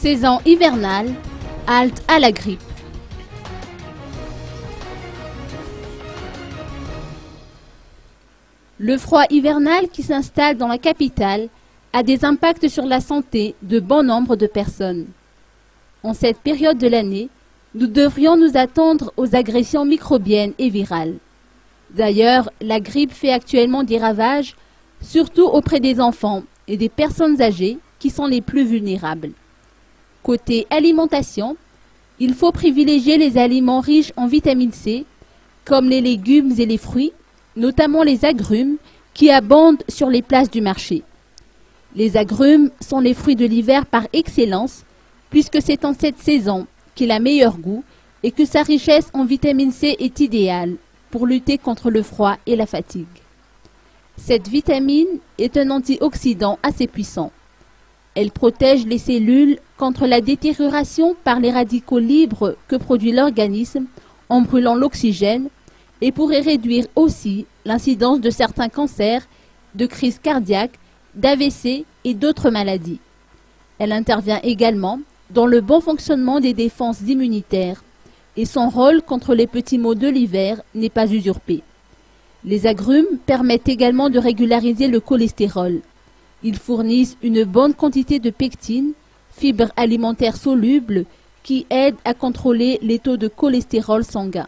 Saison hivernale, halte à la grippe. Le froid hivernal qui s'installe dans la capitale a des impacts sur la santé de bon nombre de personnes. En cette période de l'année, nous devrions nous attendre aux agressions microbiennes et virales. D'ailleurs, la grippe fait actuellement des ravages, surtout auprès des enfants et des personnes âgées qui sont les plus vulnérables. Côté alimentation, il faut privilégier les aliments riches en vitamine C, comme les légumes et les fruits, notamment les agrumes, qui abondent sur les places du marché. Les agrumes sont les fruits de l'hiver par excellence, puisque c'est en cette saison qu'il a meilleur goût et que sa richesse en vitamine C est idéale pour lutter contre le froid et la fatigue. Cette vitamine est un antioxydant assez puissant. Elle protège les cellules contre la détérioration par les radicaux libres que produit l'organisme en brûlant l'oxygène et pourrait réduire aussi l'incidence de certains cancers, de crises cardiaques, d'AVC et d'autres maladies. Elle intervient également dans le bon fonctionnement des défenses immunitaires et son rôle contre les petits maux de l'hiver n'est pas usurpé. Les agrumes permettent également de régulariser le cholestérol. Ils fournissent une bonne quantité de pectine, fibres alimentaires solubles qui aident à contrôler les taux de cholestérol sanguin.